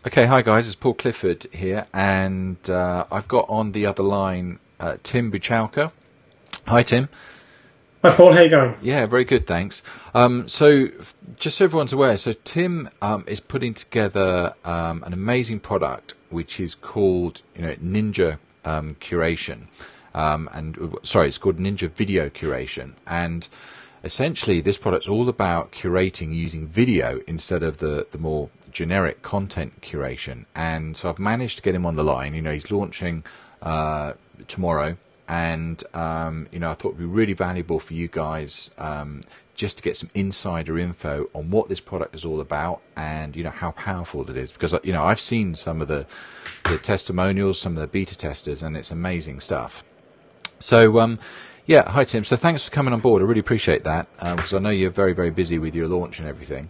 Okay, hi guys, it's Paul Clifford here, and I've got on the other line Tim Buchalka. Hi, Tim. Hi Paul, how you going? Yeah, very good, thanks. Just so everyone's aware, so Tim is putting together an amazing product which is called, Ninja Curation, it's called Ninja Video Curation, and essentially this product's all about curating using video instead of the more generic content curation. And so I've managed to get him on the line. He's launching tomorrow, and I thought it'd be really valuable for you guys just to get some insider info on what this product is all about, and how powerful it is, because I've seen some of the testimonials, some of the beta testers, and it's amazing stuff. So yeah, hi Tim. So thanks for coming on board. I really appreciate that, because I know you're very, very busy with your launch and everything.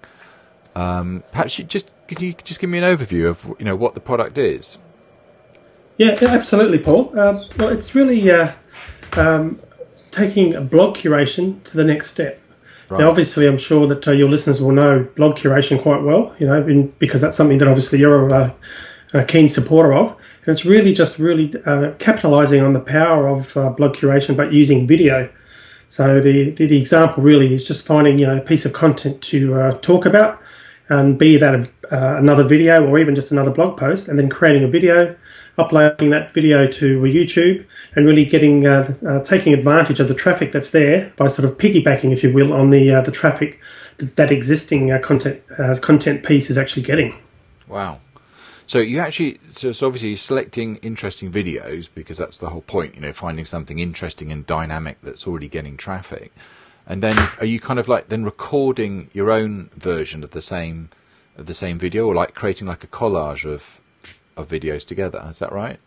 Perhaps could you just give me an overview of what the product is? Yeah, absolutely, Paul. Well, it's really taking a blog curation to the next step. Right. Now, obviously, I'm sure that your listeners will know blog curation quite well, because that's something that obviously you're a keen supporter of. And it's really just capitalising on the power of blog curation, but using video. So the example really is just finding a piece of content to talk about, and be that another video or even just another blog post, and then creating a video, uploading that video to YouTube, and really getting taking advantage of the traffic that's there by sort of piggybacking, if you will, on the traffic that existing content piece is actually getting. Wow. So so obviously you're selecting interesting videos, because that's the whole point, finding something interesting and dynamic that's already getting traffic. And then are you kind of like then recording your own version of the same video, or like creating like a collage of videos together? Is that right?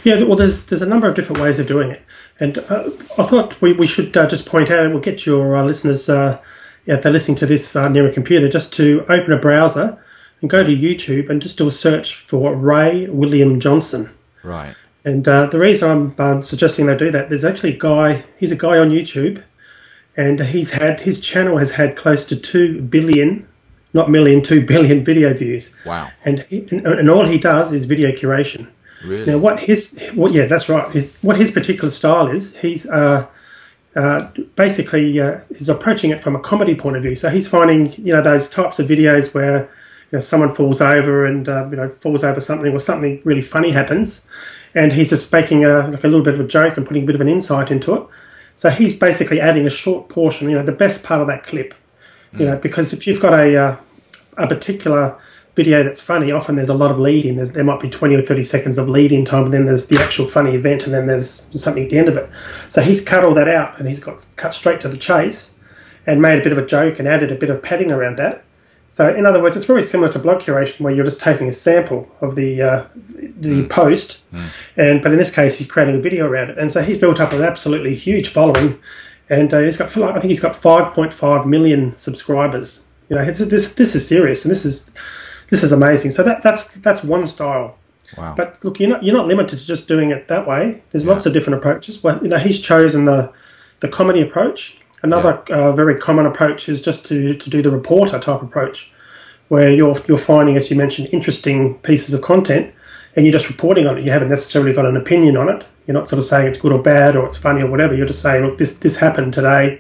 Yeah, well, there's a number of different ways of doing it, and I thought we should just point out, and we'll get your listeners, if they're listening to this near a computer, just to open a browser and go to YouTube and just do a search for Ray William Johnson. Right. And the reason I'm suggesting they do that, there's actually he's a guy on YouTube, and his channel has had close to 2 billion, not million, 2 billion video views. Wow. And all he does is video curation. Really? Now, yeah, that's right. What his particular style is, he's basically he's approaching it from a comedy point of view. So he's finding those types of videos where someone falls over and falls over something, or something really funny happens, and he's just making a little bit of a joke and putting a bit of an insight into it. So he's basically adding a short portion, the best part of that clip, because if you've got a particular video that's funny, often there's a lot of lead-in. There might be 20 or 30 seconds of lead-in time, and then there's the actual funny event, and then there's something at the end of it. So he's cut all that out, and he's cut straight to the chase and made a bit of a joke and added a bit of padding around that. So in other words, it's very similar to blog curation, where you're just taking a sample of the post, but in this case, he's creating a video around it. And so he's built up an absolutely huge following, and I think he's got 5.5 million subscribers. This is serious, and this is amazing. So that's one style. Wow. But look, you're not limited to just doing it that way. There's lots of different approaches. Well, he's chosen the comedy approach. Another very common approach is just to do the reporter type approach, where you're finding, as you mentioned, interesting pieces of content, and you're just reporting on it. You haven't necessarily got an opinion on it. You're not sort of saying it's good or bad, or it's funny or whatever. You're just saying, look, this happened today,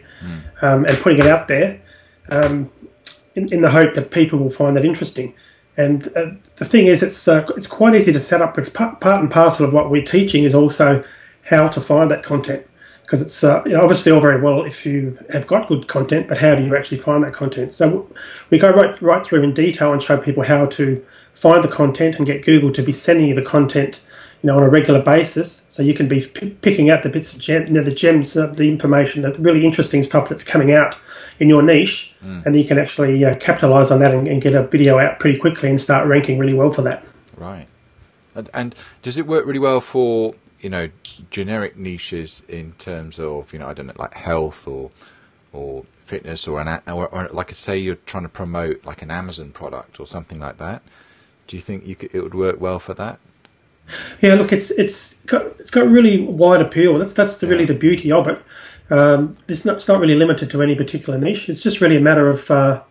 and putting it out there in the hope that people will find that interesting. And the thing is, it's quite easy to set up, because part and parcel of what we're teaching is also how to find that content. Because it's obviously all very well if you have got good content, but how do you actually find that content? So we go right through in detail and show people how to find the content and get Google to be sending you the content, on a regular basis. So you can be picking out the bits of the gems, the information, the really interesting stuff that's coming out in your niche, and then you can actually capitalize on that and get a video out pretty quickly and start ranking really well for that. Right. And does it work really well for generic niches in terms of I don't know, like health or fitness, or like say you're trying to promote like an Amazon product or something like that? Do you think it would work well for that? Yeah, look, it's got really wide appeal. That's really the beauty of it. It's not really limited to any particular niche. It's just really a matter of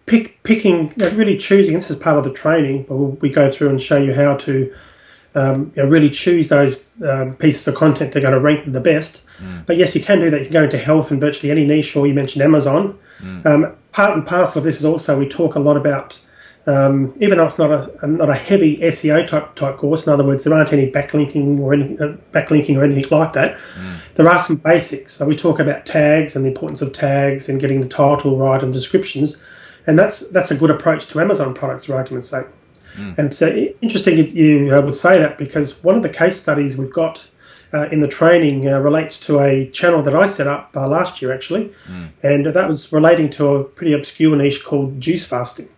picking, really choosing. This is part of the training, but we go through and show you how to really choose those pieces of content that are going to rank them the best. But yes, you can do that. You can go into health and virtually any niche, or you mentioned Amazon. Part and parcel of this is also we talk a lot about, even though it's not a heavy SEO type course. In other words, there aren't any backlinking or anything like that. There are some basics. So we talk about tags and the importance of tags and getting the title right and descriptions, and that's a good approach to Amazon products, for argument's sake. And it's interesting you would say that, because one of the case studies we've got in the training relates to a channel that I set up last year, actually, and that was relating to a pretty obscure niche called juice fasting.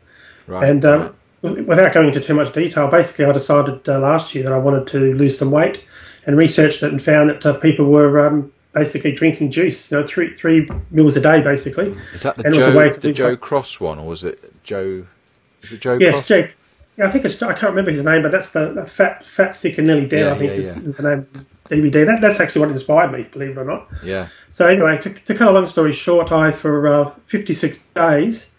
Right. And without going into too much detail, basically I decided last year that I wanted to lose some weight, and researched it and found that people were basically drinking juice, three meals a day, basically. Is that the Joe Cross one, or was it Joe? Is it Joe Cross? Yes, Joe. Yeah, I think I can't remember his name, but that's the fat, sick, and nearly dead. I think is the name of his DVD. That's actually what inspired me, believe it or not. Yeah. So anyway, to cut a long story short, I for 56 days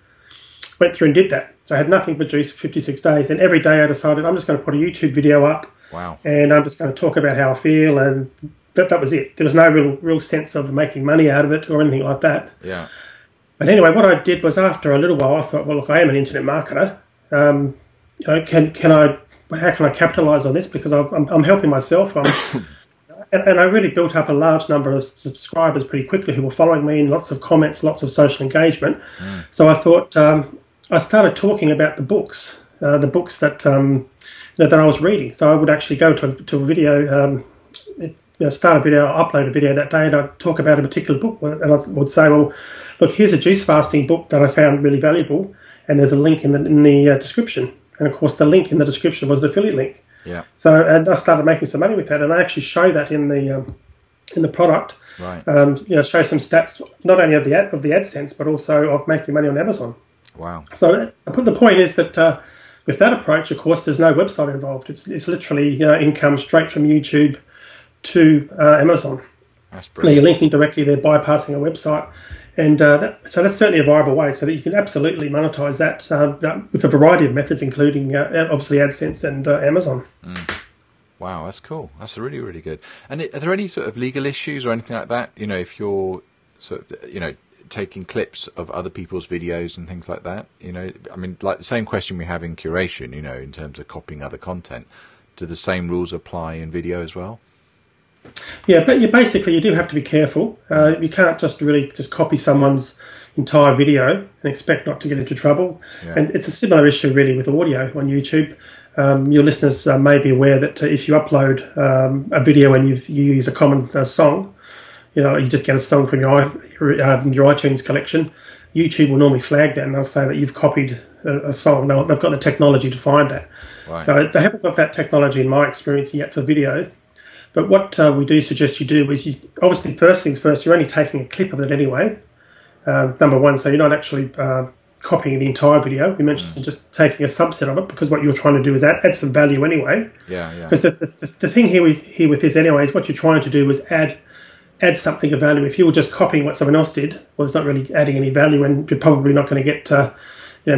went through and did that. So I had nothing but juice for 56 days, and every day I decided I'm just going to put a YouTube video up. Wow. And I'm just going to talk about how I feel, and that was it. There was no real sense of making money out of it or anything like that. Yeah. But anyway, what I did was, after a little while, I thought, well, look, I am an internet marketer. How can I capitalize on this? Because I'm helping myself. And I really built up a large number of subscribers pretty quickly who were following me, and lots of comments, lots of social engagement. So I thought, I started talking about the books that that I was reading. So I would actually go to a video, start a video, upload a video that day, and I'd talk about a particular book. And I would say, well, look, here's a juice fasting book that I found really valuable, and there's a link in the description. And of course, the link in the description was the affiliate link. Yeah. So, and I started making some money with that, and I actually show that in the product. Right. Show some stats, not only of the AdSense, but also of making money on Amazon. Wow. So, the point is that with that approach, of course, there's no website involved. It's literally income straight from YouTube to Amazon. That's brilliant. Now you're linking directly there, bypassing a website. And so that's certainly a viable way, so that you can absolutely monetize that with a variety of methods, including obviously AdSense and Amazon. Wow, that's cool. That's really, really good. And are there any sort of legal issues or anything like that? If you're sort of, taking clips of other people's videos and things like that? I mean, like the same question we have in curation, in terms of copying other content. Do the same rules apply in video as well? Yeah, but basically you do have to be careful. You can't just copy someone's entire video and expect not to get into trouble. Yeah. And it's a similar issue really with audio on YouTube. Your listeners may be aware that if you upload a video and you use a common song, you just get a song from your iTunes collection, YouTube will normally flag that, and they'll say that you've copied a song. Now, they've got the technology to find that. Right. So they haven't got that technology in my experience yet for video. But what we do suggest you do is, obviously, first things first, you're only taking a clip of it anyway, number one, so you're not actually copying the entire video. We mentioned just taking a subset of it, because what you're trying to do is add some value anyway. Yeah, yeah. Because the thing here with this anyway is what you're trying to do is add something of value. If you were just copying what someone else did, well, it's not really adding any value, and you're probably not going to get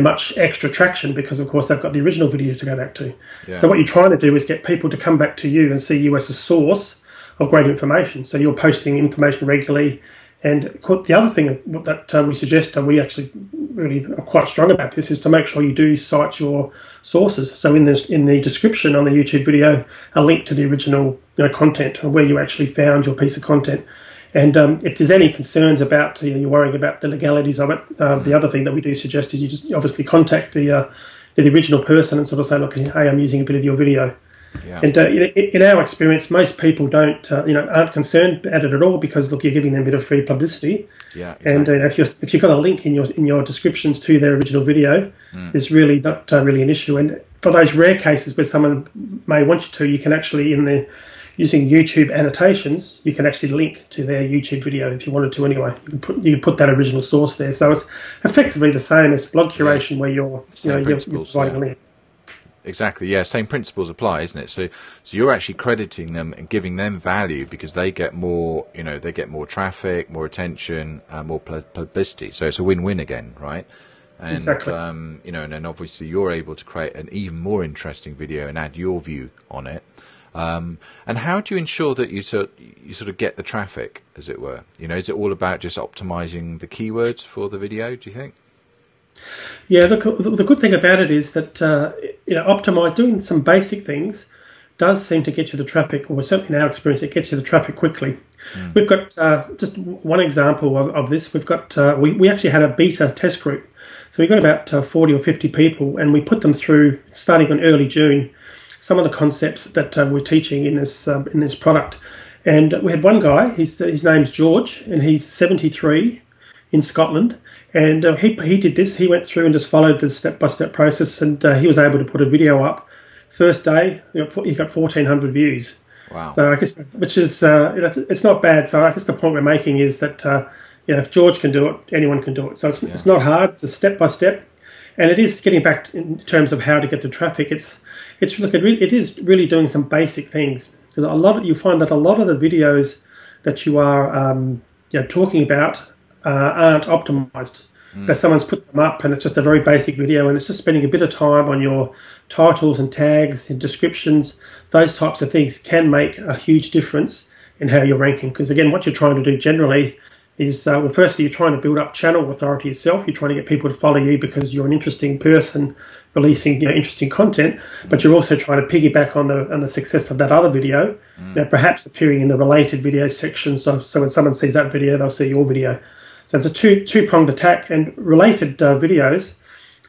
much extra traction, because of course they've got the original video to go back to. Yeah. So what you're trying to do is get people to come back to you and see you as a source of great information. So you're posting information regularly. And the other thing that we suggest, and we actually really are quite strong about this, is to make sure you do cite your sources. So in the description on the YouTube video, a link to the original content, and where you actually found your piece of content. And if there's any concerns about, you're worrying about the legalities of it, the other thing that we do suggest is you just obviously contact the original person and sort of say, look, hey, I'm using a bit of your video. Yeah. And in our experience, most people aren't concerned at it at all, because look, you're giving them a bit of free publicity. Yeah, exactly. And if you've got a link in your descriptions to their original video, there's really not really an issue. And for those rare cases where someone may want you to, you can actually using YouTube annotations, you can actually link to their YouTube video if you wanted to anyway. You can put that original source there. So it's effectively the same as blog curation, where you're providing a link. Exactly, yeah, same principles apply, isn't it? So you're actually crediting them and giving them value, because they get more, they get more traffic, more attention, more publicity. So it's a win-win again, right? and Exactly. you know, and then obviously you're able to create an even more interesting video and add your view on it. And how do you ensure that you sort of get the traffic, as it were? You know, is it all about just optimizing the keywords for the video, do you think? Yeah, the good thing about it is that doing some basic things does seem to get you the traffic, or certainly in our experience, it gets you the traffic quickly. We've got just one example of this. We've got we actually had a beta test group, so we got about 40 or 50 people, and we put them through, starting in early June, some of the concepts that we're teaching in this product. And we had one guy. His name's George, and he's 73 in Scotland. And he did this. He went through and just followed the step-by-step process, and he was able to put a video up. First day, he got 1,400 views. Wow! So I guess, which is it's not bad. So I guess the point we're making is that if George can do it, anyone can do it. So it's not hard. It's a step-by-step, and it is getting back in terms of how to get the traffic. It is really doing some basic things, because you find that a lot of the videos that you are talking about aren't optimized. That someone's put them up and it's just a very basic video, and it's just spending a bit of time on your titles and tags and descriptions. Those types of things can make a huge difference in how you're ranking, because again, what you're trying to do generally is, firstly, you're trying to build up channel authority yourself. You're trying to get people to follow you because you're an interesting person releasing interesting content, but you're also trying to piggyback on the success of that other video, perhaps appearing in the related video section, so when someone sees that video, they'll see your video. So it's a two-pronged attack, and related videos,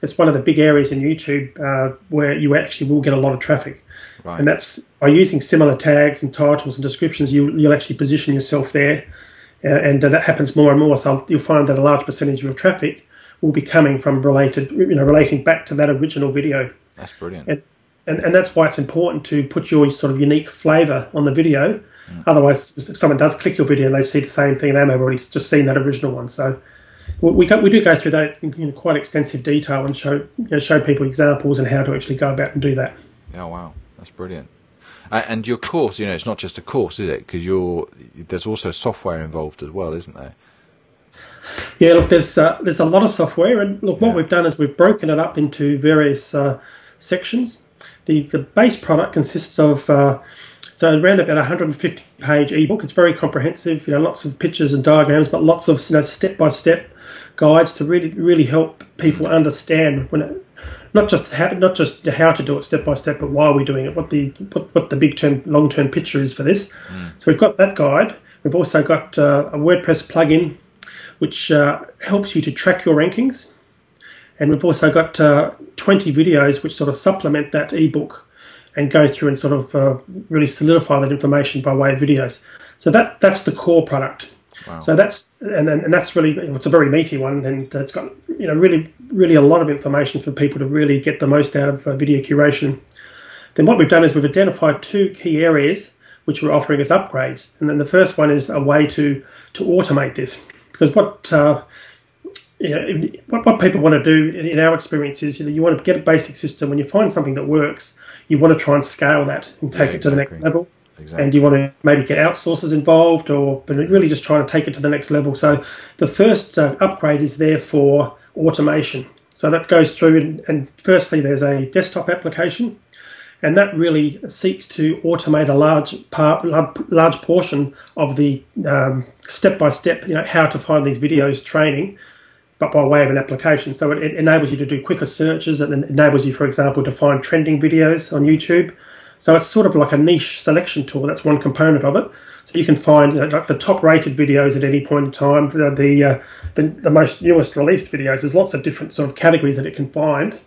it's one of the big areas in YouTube where you actually will get a lot of traffic. Right. And that's by using similar tags and titles and descriptions, you'll actually position yourself there, and that happens more and more. So you'll find that a large percentage of your traffic will be coming from relating back to that original video. That's brilliant. And that's why it's important to put your sort of unique flavour on the video. Otherwise, if someone does click your video and they see the same thing, they may have already just seen that original one. So we do go through that in quite extensive detail and show people examples and how to actually go about and do that. Oh wow, that's brilliant. And your course, it's not just a course, is it? Because there's also software involved as well, isn't there? Yeah, look, there's a lot of software, and look, what we've done is we've broken it up into various sections. The base product consists of so around about 150-page ebook. It's very comprehensive, lots of pictures and diagrams, but lots of step-by-step guides to really help people understand not just how to do it step by step, but why we're doing it, what the big long-term picture is for this. So we've got that guide. We've also got a WordPress plugin which helps you to track your rankings, and we've also got 20 videos which sort of supplement that ebook and go through and sort of really solidify that information by way of videos. So that's the core product. Wow. So that's really, it's a very meaty one, and it's got really a lot of information for people to really get the most out of video curation. Then what we've done is we've identified two key areas which we're offering as upgrades, and then the first one is a way to automate this, because what people want to do in our experience is you want to get a basic system. When you find something that works, you want to try and scale that and take it to the next level. Exactly. And you want to maybe get outsourcers involved, but really just trying to take it to the next level. So the first upgrade is there for automation. So that goes through, and firstly there's a desktop application, and that really seeks to automate a large portion of the step-by-step, how to find these videos training, but by way of an application. So it enables you to do quicker searches, and it enables you, for example, to find trending videos on YouTube. So it's sort of like a niche selection tool. That's one component of it. So you can find like the top-rated videos at any point in time, the most newest released videos. There's lots of different sort of categories that it can find.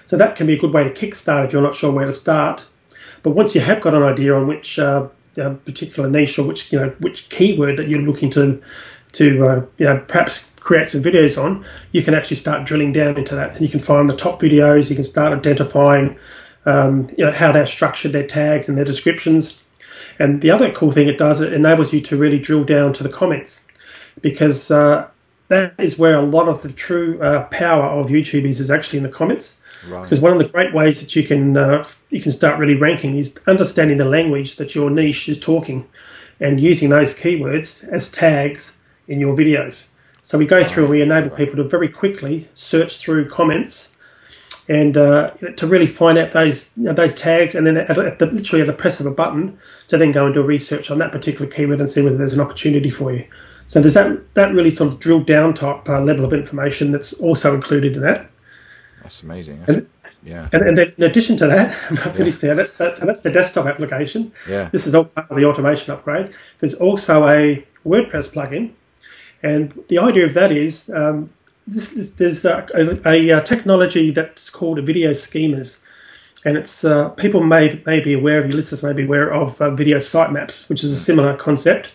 So that can be a good way to kickstart if you're not sure where to start. But once you have got an idea on which particular niche or which keyword that you're looking to perhaps create some videos on, you can actually start drilling down into that, and you can find the top videos. You can start identifying how they're structured, their tags and their descriptions. And the other cool thing it does, it enables you to really drill down to the comments, because that is where a lot of the true power of YouTube is actually in the comments. Right. Because one of the great ways that you can start really ranking is understanding the language that your niche is talking, and using those keywords as tags in your videos. So we go through and we Right. enable Right. people to very quickly search through comments and to really find out those tags, and then literally at the press of a button to then go and do research on that particular keyword and see whether there's an opportunity for you. So there's that really sort of drilled down type level of information that's also included in that. That's amazing. And Yeah. and then in addition to that, Yeah. that's the desktop application. Yeah. This is all part of the automation upgrade. There's also a WordPress plugin, and the idea of that is there's a technology that's called video schemas, and it's people may be aware of, your listeners may be aware of video sitemaps, which is a similar concept,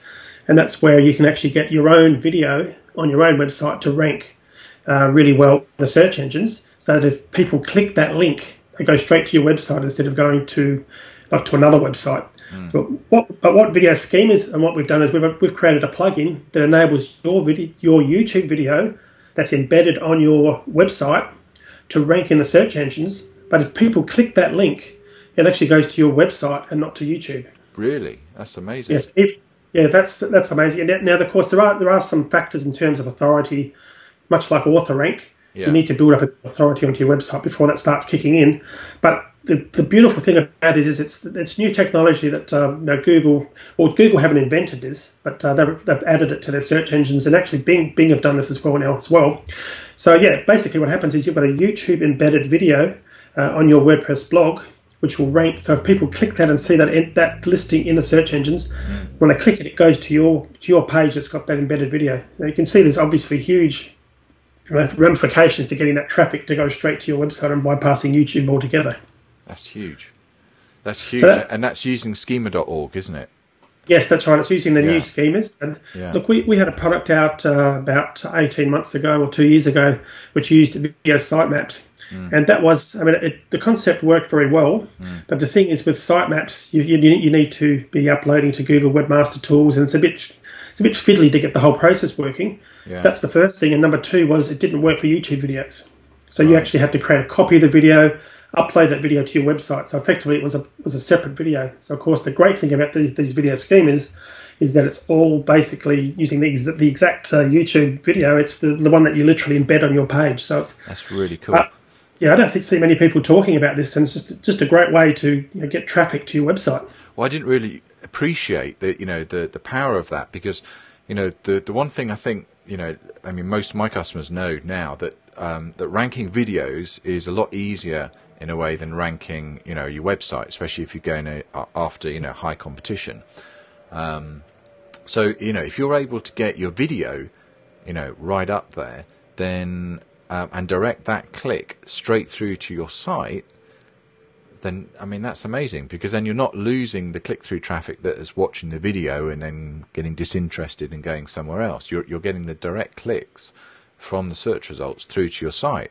and that's where you can actually get your own video on your own website to rank really well in the search engines, so that if people click that link, they go straight to your website instead of going to another website. So what video scheme is, and what we've done is we've created a plugin that enables your YouTube video that's embedded on your website to rank in the search engines. But if people click that link, it actually goes to your website and not to YouTube. Really? That's amazing. Yes, that's amazing. And now, of course, there are some factors in terms of authority, much like author rank. Yeah. You need to build up an authority onto your website before that starts kicking in. But the beautiful thing about it is it's new technology that Google haven't invented this, but they've added it to their search engines, and actually Bing have done this as well. So yeah, basically what happens is you've got a YouTube embedded video on your WordPress blog, which will rank. So if people click that and see that listing in the search engines, when they click it, it goes to your page that's got that embedded video. Now you can see there's obviously huge ramifications to getting that traffic to go straight to your website and bypassing YouTube altogether. That's huge. That's huge. So And that's using schema.org, isn't it? Yes, that's right. It's using the Yeah. new schemas. And Yeah. look, we had a product out about 18 months ago or 2 years ago, which used video sitemaps. And that was, the concept worked very well. But the thing is, with sitemaps, you need to be uploading to Google Webmaster Tools, and it's a bit fiddly to get the whole process working. Yeah. That's the first thing. And number two was it didn't work for YouTube videos. So you actually had to create a copy of the video, upload that video to your website. So effectively, it was a separate video. So of course, the great thing about these video schemas is that it's all basically using the exact YouTube video. It's the one that you literally embed on your page. So That's really cool. I don't see many people talking about this, and it's just a great way to get traffic to your website. Well, I didn't really appreciate the power of that, because the one thing I think most of my customers know now that that ranking videos is a lot easier in a way than ranking your website, especially if you're going after high competition. So if you're able to get your video right up there, then and direct that click straight through to your site, then that's amazing, because then you're not losing the click-through traffic that is watching the video and then getting disinterested and going somewhere else. You're getting the direct clicks from the search results through to your site.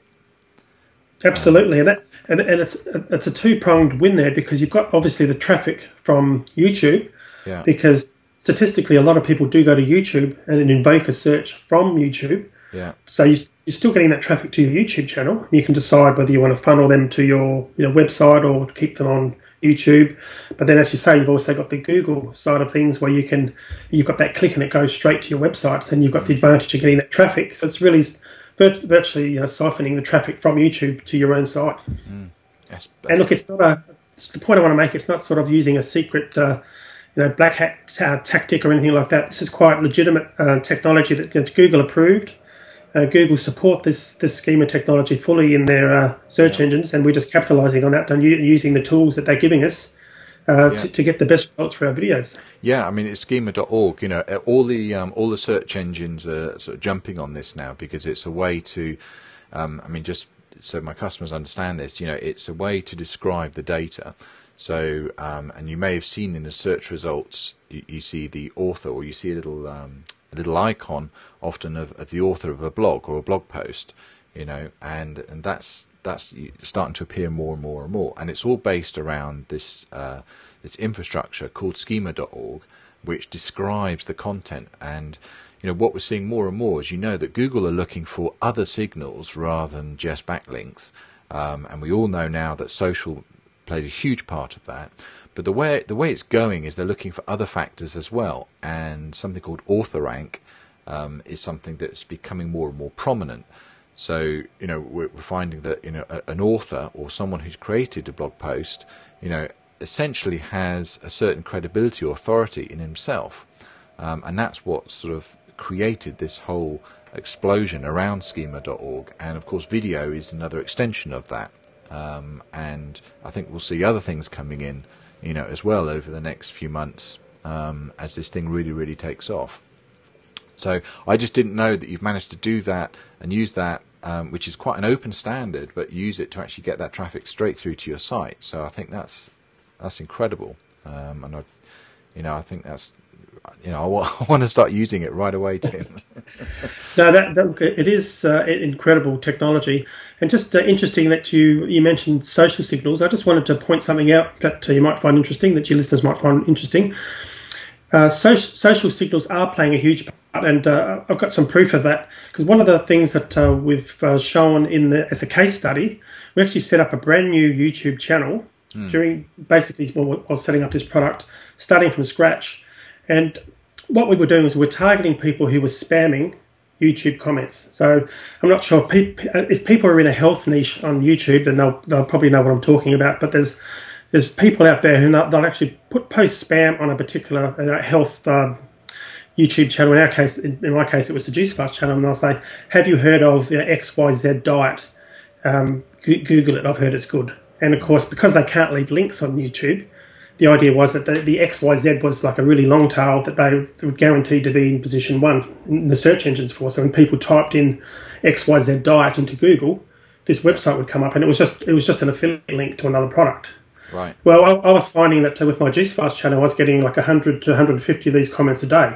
Absolutely, and it's a two-pronged win there, because you've got obviously the traffic from YouTube, Yeah. because statistically a lot of people do go to YouTube and then invoke a search from YouTube. Yeah. So you're still getting that traffic to your YouTube channel. You can decide whether you want to funnel them to your website or keep them on YouTube. But then, as you say, you've also got the Google side of things where you've got that click and it goes straight to your website, and you've got the advantage of getting that traffic. So it's really virtually siphoning the traffic from YouTube to your own site. That's And look, it's the point I want to make. It's not sort of using a secret black hat tactic or anything like that. This is quite legitimate technology that's Google approved. Google support this schema technology fully in their search engines, and we're just capitalising on that and using the tools that they're giving us to get the best results for our videos. Yeah, it's schema.org. All the search engines are sort of jumping on this now, because it's a way to, just so my customers understand this. It's a way to describe the data. So, and you may have seen in the search results, you see the author, or you see a little icon often of the author of a blog or a blog post, and that's starting to appear more and more and more, and it's all based around this infrastructure called schema.org, which describes the content. And what we're seeing more and more is that Google are looking for other signals rather than just backlinks, and we all know now that social plays a huge part of that. But the way it's going is they're looking for other factors as well, and something called author rank is something that's becoming more and more prominent. So, we're finding that, an author or someone who's created a blog post, essentially has a certain credibility or authority in himself. And that's what sort of created this whole explosion around schema.org. And of course, video is another extension of that. And I think we'll see other things coming in, as well over the next few months, as this thing really, really takes off. So I just didn't know that you've managed to do that and use that, which is quite an open standard, but use it to actually get that traffic straight through to your site. So I think that's incredible, and I think that's, I want to start using it right away, Tim. No, it is incredible technology, and just interesting that you mentioned social signals. I just wanted to point something out that you might find interesting, that your listeners might find interesting. Social signals are playing a huge part, and I've got some proof of that, because one of the things that we've shown as a case study, we actually set up a brand new YouTube channel during basically while I was setting up this product, starting from scratch. And what we were doing was we're targeting people who were spamming YouTube comments. So I'm not sure if people are in a health niche on YouTube, then they'll probably know what I'm talking about. But there's people out there who they'll actually post spam on a particular health YouTube channel. In my case, it was the Juice Fast channel, and they'll say, "Have you heard of XYZ diet? Google it. I've heard it's good." And of course, because they can't leave links on YouTube, the idea was that the XYZ was like a really long tail that they were guaranteed to be in position 1 in the search engines for. So when people typed in XYZ diet into Google, this website would come up, and it was just an affiliate link to another product. Right. Well, I was finding that with my Juice Fast channel, I was getting like 100 to 150 of these comments a day,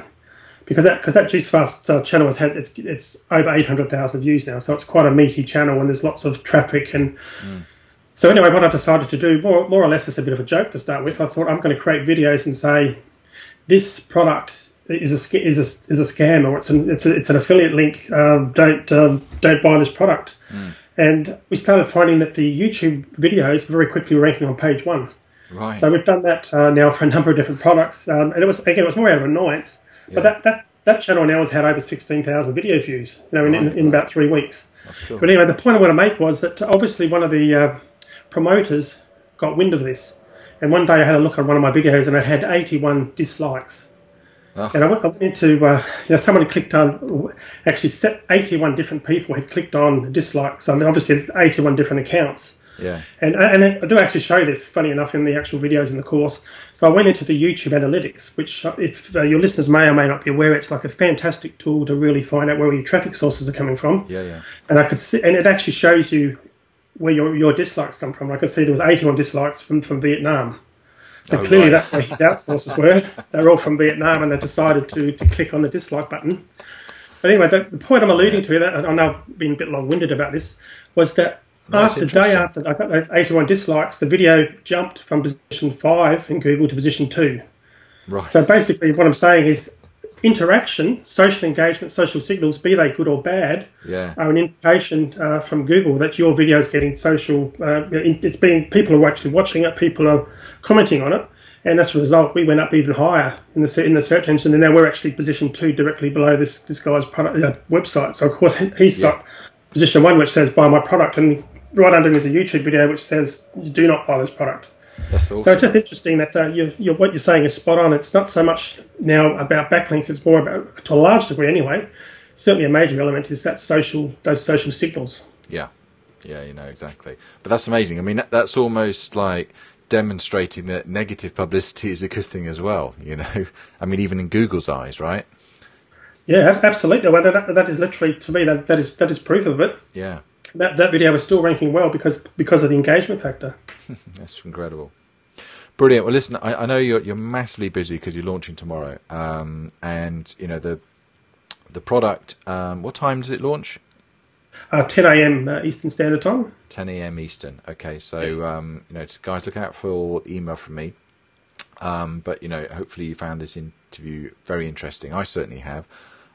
because that Juice Fast channel it's over 800,000 views now, so it's quite a meaty channel, and there's lots of traffic. And so anyway, what I decided to do, more or less as a bit of a joke to start with, I thought I'm going to create videos and say this product is a scam, or it's an affiliate link. Don't buy this product. And we started finding that the YouTube videos were very quickly ranking on page 1. Right. So we've done that now for a number of different products, and it was more out of annoyance. Yeah. But that channel now has had over 16,000 video views, in about 3 weeks. That's cool. But anyway, the point I want to make was that obviously one of the promoters got wind of this, and one day I had a look on one of my videos, and it had 81 dislikes. Oh. And I went into, someone clicked on, actually 81 different people had clicked on dislikes. I mean, obviously it's 81 different accounts. Yeah. And I do actually show this, funny enough, in the actual videos in the course. So I went into the YouTube analytics, which if your listeners may or may not be aware, it's like a fantastic tool to really find out where your traffic sources are coming from. Yeah. And I could see, and it actually shows you where your dislikes come from. I could see there was 81 dislikes from Vietnam. So clearly that's where his outsources were. They're all from Vietnam, and they decided to click on the dislike button. But anyway, the point I'm alluding to, that I know I've been a bit long-winded about this, was that the day after I got those 81 dislikes, the video jumped from position 5 in Google to position 2. Right. So basically what I'm saying is interaction, social engagement, social signals, be they good or bad, are an indication from Google that your video is getting social. People are actually watching it, people are commenting on it, and as a result, we went up even higher in the search engine, and now we're actually position 2 directly below this guy's product, website. So of course he's got position 1, which says buy my product, and right under him is a YouTube video which says do not buy this product. That's awesome. So it's just interesting that what you're saying is spot on. It's not so much now about backlinks; it's more about, to a large degree anyway. Certainly, a major element is those social signals. Yeah, exactly. But that's amazing. I mean, that's almost like demonstrating that negative publicity is a good thing as well. I mean, even in Google's eyes, right? Yeah, absolutely. Well, that is literally, to me, that is proof of it. Yeah. That video is still ranking well because of the engagement factor. That's incredible. Brilliant. Well, listen, I know you're massively busy because you're launching tomorrow, and the product. What time does it launch? 10 a.m. Eastern Standard Time. 10 a.m. Eastern. Okay, so guys, look out for the email from me. But hopefully you found this interview very interesting. I certainly have.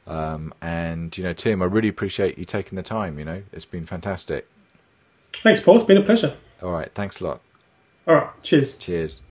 And Tim, I really appreciate you taking the time. It's been fantastic. Thanks, Paul. It's been a pleasure. All right. Thanks a lot. All right. Cheers. Cheers.